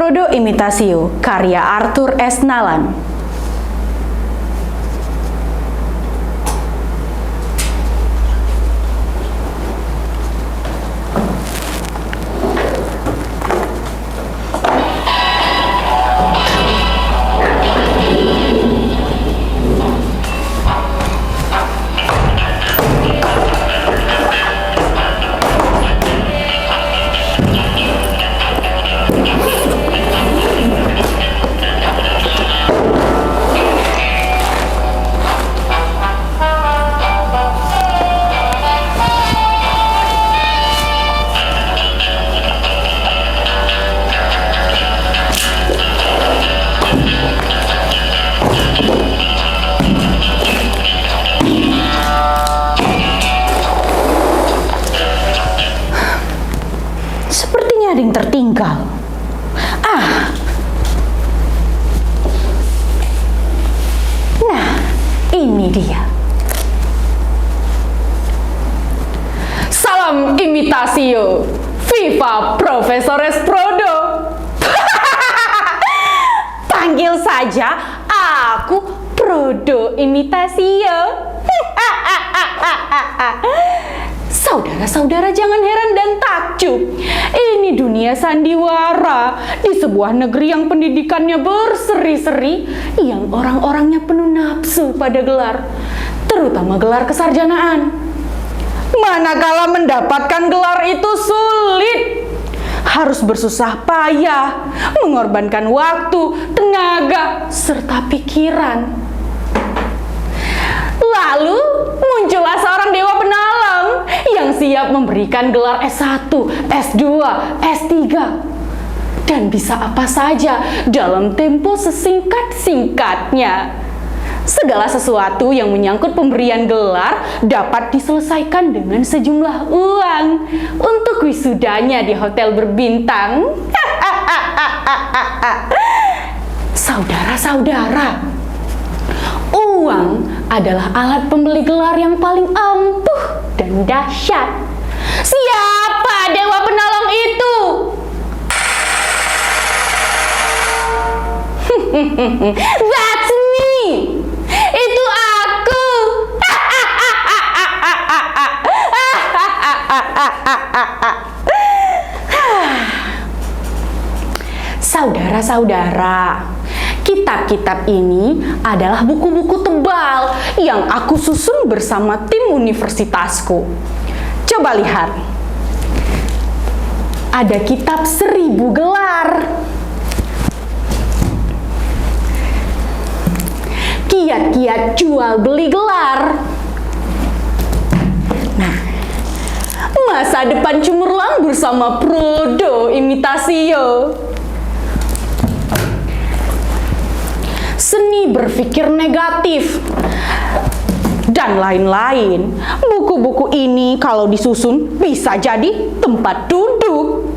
Prodo Imitasio, karya Arthur S. Nalan. Sepertinya ada yang tertinggal. Nah, ini dia. Salam Imitasio, Viva Profesores Prodo. Panggil saja aku Prodo Imitasio. Saudara-saudara jangan heran dan takjub. Ini dunia sandiwara di sebuah negeri yang pendidikannya berseri-seri, yang orang-orangnya penuh nafsu pada gelar, terutama gelar kesarjanaan. Manakala mendapatkan gelar itu sulit, harus bersusah payah, mengorbankan waktu, tenaga, serta pikiran. Lalu muncullah seorang dewa penolong yang siap memberikan gelar S1, S2, S3, dan bisa apa saja dalam tempo sesingkat-singkatnya. Segala sesuatu yang menyangkut pemberian gelar dapat diselesaikan dengan sejumlah uang untuk wisudanya di hotel berbintang. Saudara-saudara, uang adalah alat pembeli gelar yang paling ampuh dan dahsyat. Siapa dewa penolong itu? That's me. Itu aku. Saudara-saudara, kitab-kitab ini adalah buku-buku tebal yang aku susun bersama tim universitasku. Coba lihat. Ada kitab 1000 gelar. Kiat-kiat jual beli gelar. Nah, masa depan cemerlang bersama Prodo Imitasio. Seni berpikir negatif, dan lain-lain. Buku-buku ini kalau disusun bisa jadi tempat duduk.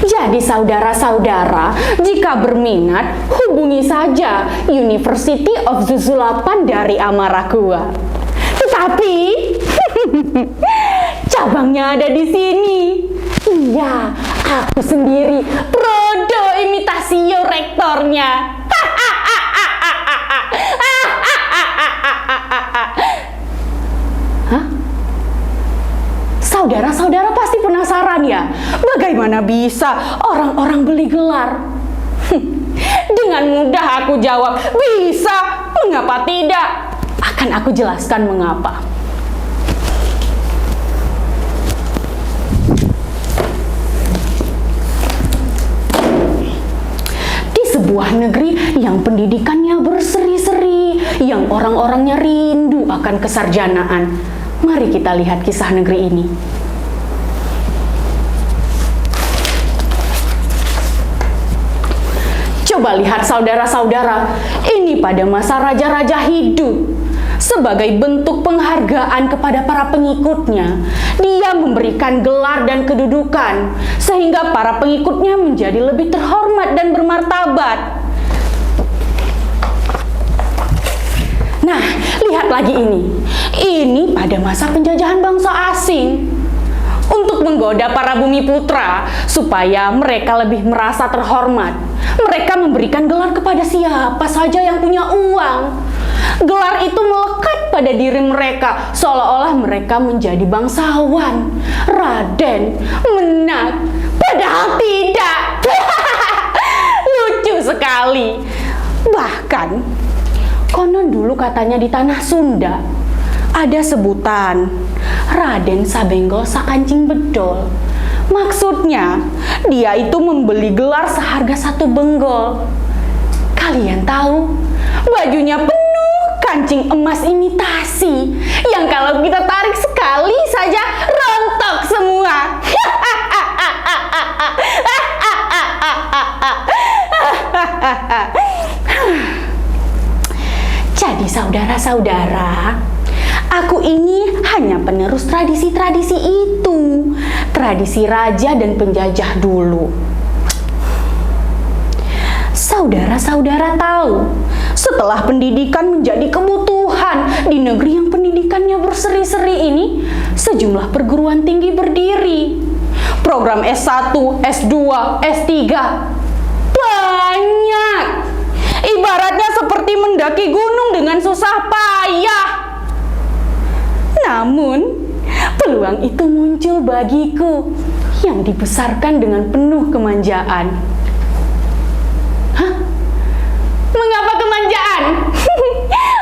Jadi saudara-saudara, jika berminat, hubungi saja University of Zuzulapan dari Amaragua. Tetapi cabangnya ada di sini. Iya, aku sendiri, Prodo Imitasio rektornya. Hah? Saudara-saudara pasti penasaran ya, bagaimana bisa orang-orang beli gelar? Dengan mudah aku jawab, bisa, mengapa tidak? Akan aku jelaskan mengapa. Di sebuah negeri yang pendidikannya berseri-seri, yang orang-orangnya rindu akan kesarjanaan, mari kita lihat kisah negeri ini. Coba lihat saudara-saudara, ini pada masa raja-raja hidup. Sebagai bentuk penghargaan kepada para pengikutnya, dia memberikan gelar dan kedudukan, sehingga para pengikutnya menjadi lebih terhormat dan bermartabat. Nah, lihat lagi ini. Ini pada masa penjajahan bangsa asing. Untuk menggoda para bumi putra supaya mereka lebih merasa terhormat, mereka memberikan gelar kepada siapa saja yang punya uang. Gelar itu melekat pada diri mereka, seolah-olah mereka menjadi bangsawan, raden, menak, padahal tidak. Lucu sekali. Bahkan konon dulu katanya di tanah Sunda ada sebutan Raden Sabenggol Sakancing Bedol. Maksudnya dia itu membeli gelar seharga 1 benggol. Kalian tahu, bajunya penuh kancing emas imitasi yang kalau kita tarik sekali saja rontok semua. Jadi saudara-saudara, aku ini hanya penerus tradisi-tradisi itu, tradisi raja dan penjajah dulu. Saudara-saudara tahu, setelah pendidikan menjadi kebutuhan di negeri yang pendidikannya berseri-seri ini, sejumlah perguruan tinggi berdiri. Program S1, S2, S3, banyak. Ibaratnya seperti mendaki gunung dengan susah payah. Namun, peluang itu muncul bagiku yang dibesarkan dengan penuh kemanjaan. Hah? Mengapa kemanjaan?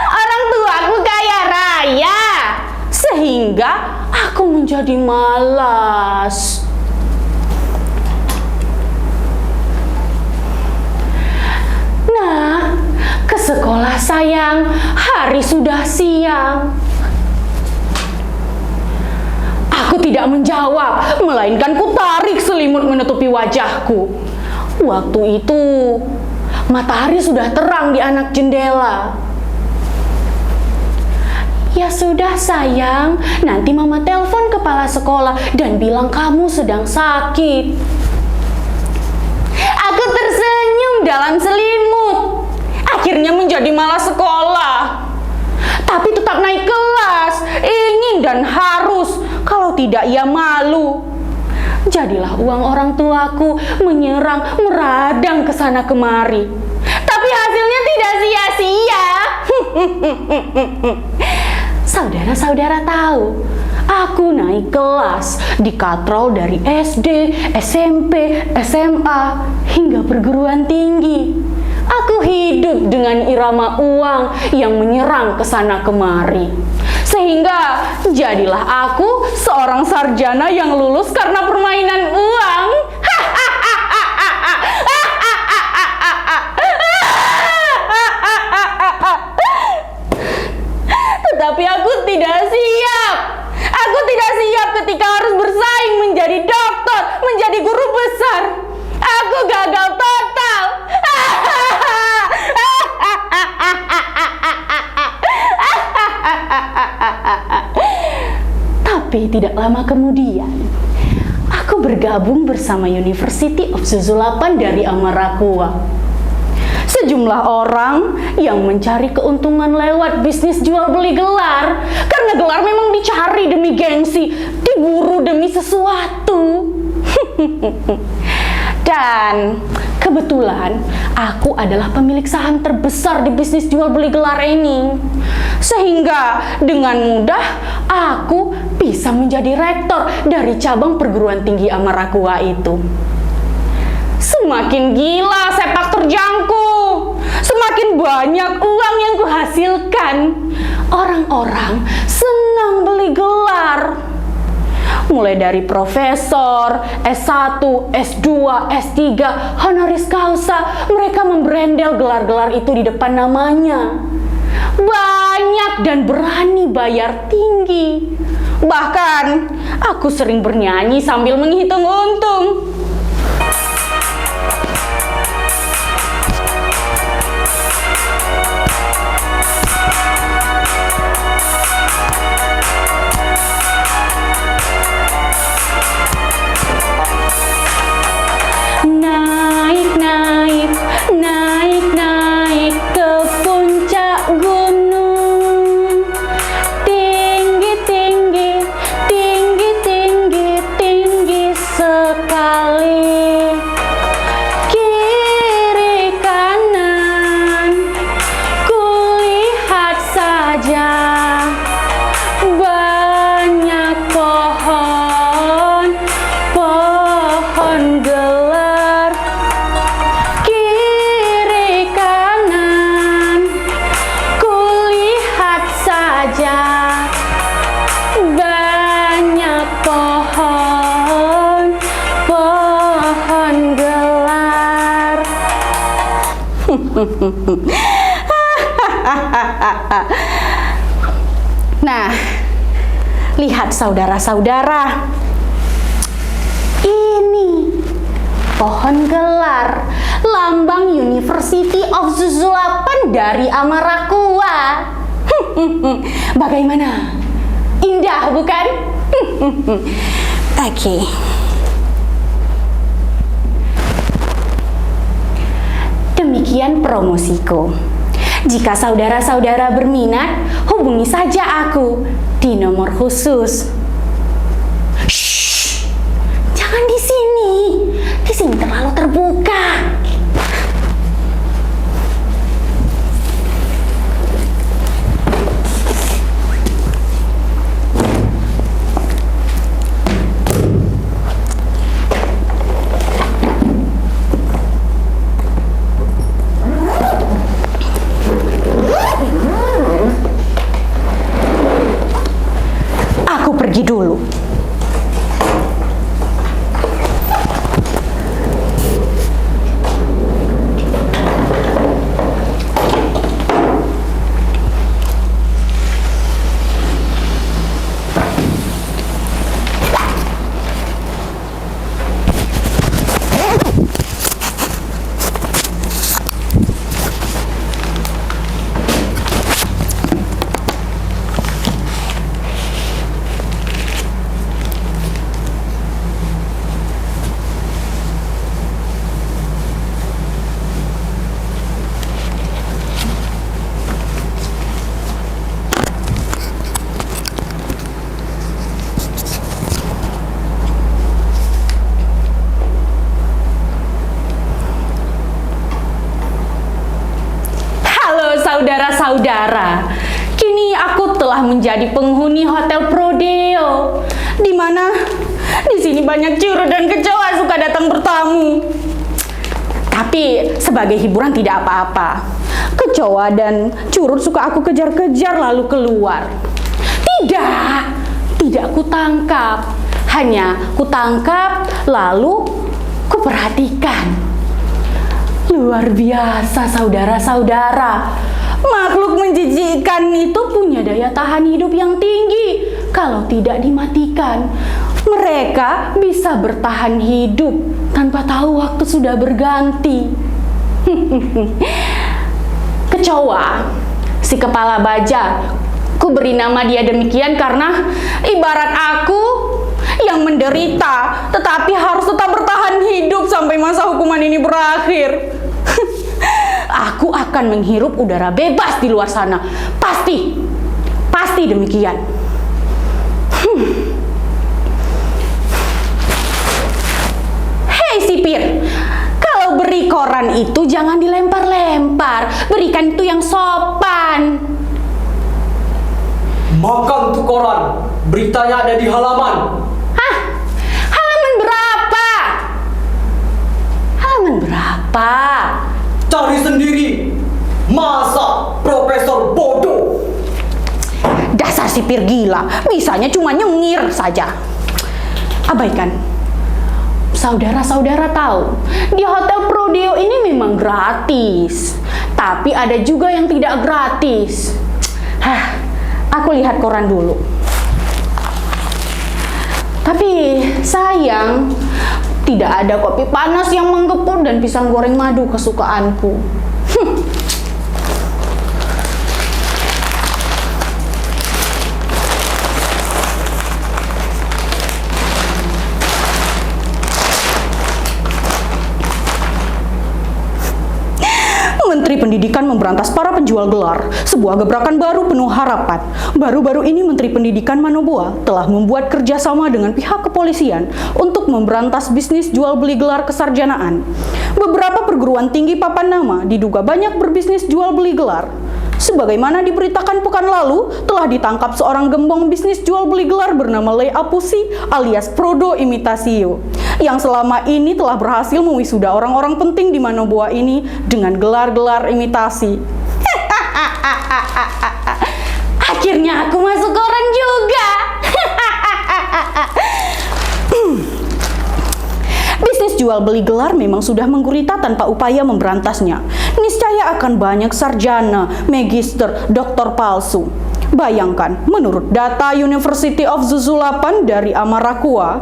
Orang tuaku kaya raya, sehingga aku menjadi malas. Nah, ke sekolah sayang, hari sudah siang. Aku tidak menjawab, melainkan ku tarik selimut menutupi wajahku. Waktu itu, matahari sudah terang di anak jendela. Ya sudah sayang, nanti mama telepon kepala sekolah dan bilang kamu sedang sakit. Aku tersenyum dalam selimut. Akhirnya menjadi malas sekolah. Tapi tetap naik kelas, ingin dan harus. Kalau tidak ia malu. Jadilah uang orang tuaku menyerang, meradang ke sana kemari. Tapi hasilnya tidak sia-sia. Saudara-saudara tahu, aku naik kelas dikatrol dari SD, SMP, SMA, hingga perguruan tinggi. Aku hidup dengan irama uang yang menyerang ke sana kemari. Sehingga jadilah aku seorang sarjana yang lulus karena permainan uang. Tetapi aku tidak siap. Aku tidak siap ketika harus bersaing menjadi dokter, menjadi guru besar. Aku gagal total. Tapi tidak lama kemudian, aku bergabung bersama University of Susulapan dari Amarakua. Sejumlah orang yang mencari keuntungan lewat bisnis jual beli gelar, karena gelar memang dicari demi gengsi, diburu demi sesuatu. Dan kebetulan aku adalah pemilik saham terbesar di bisnis jual beli gelar ini. Sehingga dengan mudah aku bisa menjadi rektor dari cabang perguruan tinggi Amarakua itu. Semakin gila sepak terjangku, semakin banyak uang yang kuhasilkan. Orang-orang senang beli gelar. Mulai dari profesor, S1, S2, S3, honoris causa, mereka membrandel gelar-gelar itu di depan namanya. Banyak dan berani bayar tinggi. Bahkan, aku sering bernyanyi sambil menghitung untung. Naik, naik, naik, naik ke puncak gunung. Tinggi, tinggi, tinggi, tinggi, tinggi sekali. Kiri kanan, kulihat saja banyak pohon, pohon gelar. Kiri kanan, kulihat saja banyak pohon, pohon gelar. Nah, lihat saudara-saudara, ini pohon gelar, lambang University of Susulapan dari Amarakua. Bagaimana? Indah, bukan? Oke. Demikian promosiku. Jika saudara-saudara berminat, hubungi saja aku di nomor khusus. Shh, jangan di sini. Di sini terlalu terbuka. Aku pergi dulu. Saudara-saudara, kini aku telah menjadi penghuni Hotel Prodeo, di mana di sini banyak curut dan kecoa suka datang bertamu. Tapi sebagai hiburan tidak apa-apa. Kecoa dan curut suka aku kejar-kejar lalu keluar. Tidak kutangkap. Hanya kutangkap lalu kuperhatikan. Luar biasa saudara-saudara. Makhluk menjijikkan itu punya daya tahan hidup yang tinggi. Kalau tidak dimatikan, mereka bisa bertahan hidup tanpa tahu waktu sudah berganti. Kecoa, si kepala baja, ku beri nama dia demikian karena ibarat aku yang menderita, tetapi harus tetap bertahan hidup sampai masa hukuman ini berakhir. Aku akan menghirup udara bebas di luar sana. Pasti demikian. Hei sipir, kalau beri koran itu jangan dilempar-lempar. Berikan itu yang sopan. Makan tuh koran, beritanya ada di halaman. Hah? Halaman berapa? Halaman berapa? Cari sendiri. Masa profesor bodoh? Dasar sipir gila, bisanya cuma nyengir saja. Abaikan. Saudara-saudara tahu, di Hotel Prodeo ini memang gratis. Tapi ada juga yang tidak gratis. Aku lihat koran dulu. Tapi sayang, tidak ada kopi panas yang menggepur dan pisang goreng madu kesukaanku. Menteri Pendidikan memberantas para penjual gelar, sebuah gebrakan baru penuh harapan. Baru-baru ini Menteri Pendidikan Manoboa telah membuat kerjasama dengan pihak kepolisian untuk memberantas bisnis jual beli gelar kesarjanaan. Beberapa perguruan tinggi papan nama diduga banyak berbisnis jual beli gelar. Sebagaimana diberitakan pekan lalu, telah ditangkap seorang gembong bisnis jual beli gelar bernama Lei Apusi alias Prodo Imitasio, yang selama ini telah berhasil mewisuda orang-orang penting di Manoboa ini dengan gelar-gelar imitasi. Akhirnya aku masuk koran juga. Bisnis jual beli gelar memang sudah menggurita tanpa upaya memberantasnya. Niscaya akan banyak sarjana, magister, doktor palsu. Bayangkan, menurut data University of Zuzulapan dari Amarakua,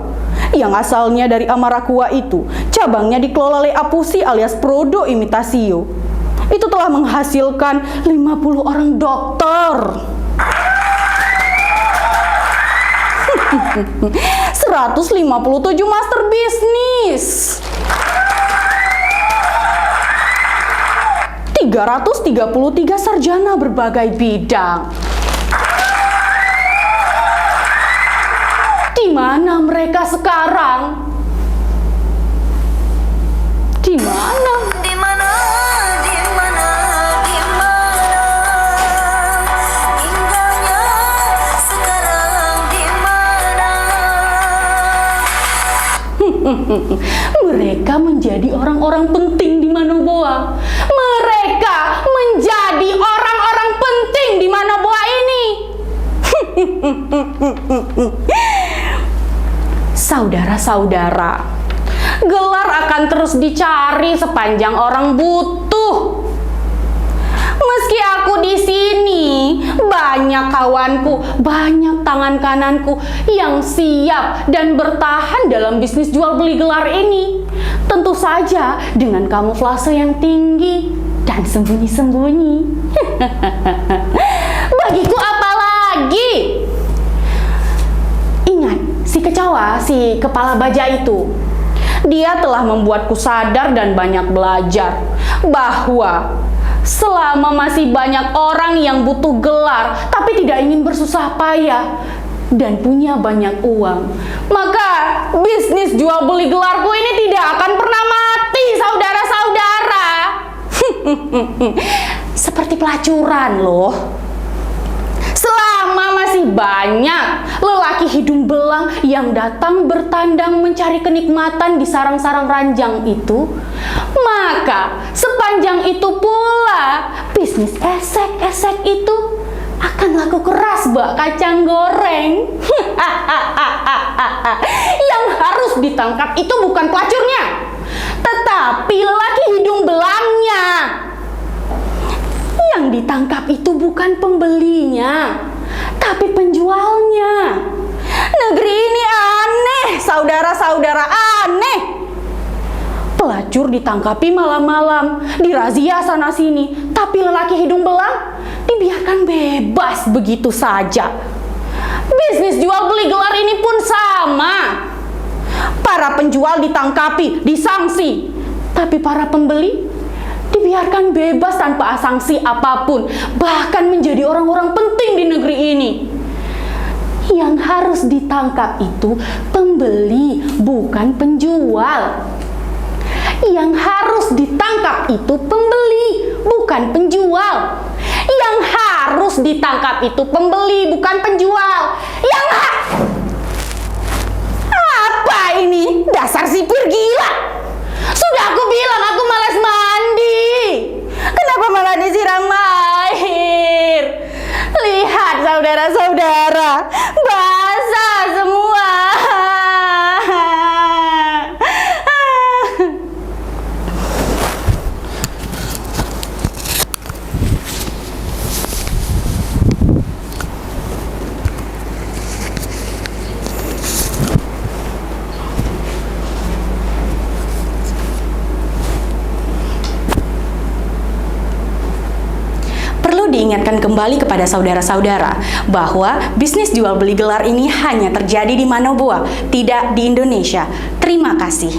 yang asalnya dari Amarakua itu, cabangnya dikelola oleh Apusi alias Prodo Imitasio. Itu telah menghasilkan 50 orang dokter. 157 master bisnis, 333 sarjana berbagai bidang. Di mana mereka sekarang? Di mana? Di mana? Di mana? Di mana? Tinggalnya sekarang di mana? Mereka menjadi orang-orang penting di Manoboa. Mereka menjadi orang-orang penting di Manoboa ini. Saudara-saudara, gelar akan terus dicari sepanjang orang butuh. Meski aku di sini, banyak kawanku, banyak tangan kananku yang siap dan bertahan dalam bisnis jual beli gelar ini. Tentu saja dengan kamuflase yang tinggi dan sembunyi-sembunyi. Bagiku apa lagi? Ingat, si kecoa, si kepala baja itu, dia telah membuatku sadar dan banyak belajar bahwa selama masih banyak orang yang butuh gelar tapi tidak ingin bersusah payah dan punya banyak uang, maka bisnis jual beli gelarku ini tidak akan pernah mati, saudara-saudara. Seperti pelacuran loh. Selama masih banyak lelaki hidung belang yang datang bertandang mencari kenikmatan di sarang-sarang ranjang itu, maka sepanjang itu pula bisnis esek-esek itu akan laku keras bak kacang goreng. Yang harus ditangkap itu bukan pelacurnya, tetapi lelaki hidung belangnya. Yang ditangkap itu bukan pembelinya, tapi penjualnya. Negeri ini aneh, saudara-saudara, aneh. Pelacur ditangkapi malam-malam, dirazia sana-sini, tapi lelaki hidung belang dibiarkan bebas begitu saja. Bisnis jual beli gelar ini pun sama. Para penjual ditangkapi, disanksi, tapi para pembeli dibiarkan bebas tanpa sanksi apapun, bahkan menjadi orang-orang penting di negeri ini. Yang harus ditangkap itu pembeli, bukan penjual. Yang harus ditangkap itu pembeli, bukan penjual. Yang harus ditangkap itu pembeli, bukan penjual. Apa ini? Dasar sipir gila. Sudah aku bilang aku malas mandi. Kenapa malah disiram air? Lihat saudara-saudara, basah semua. Diingatkan kembali kepada saudara-saudara bahwa bisnis jual beli gelar ini hanya terjadi di Manoboa, tidak di Indonesia. Terima kasih.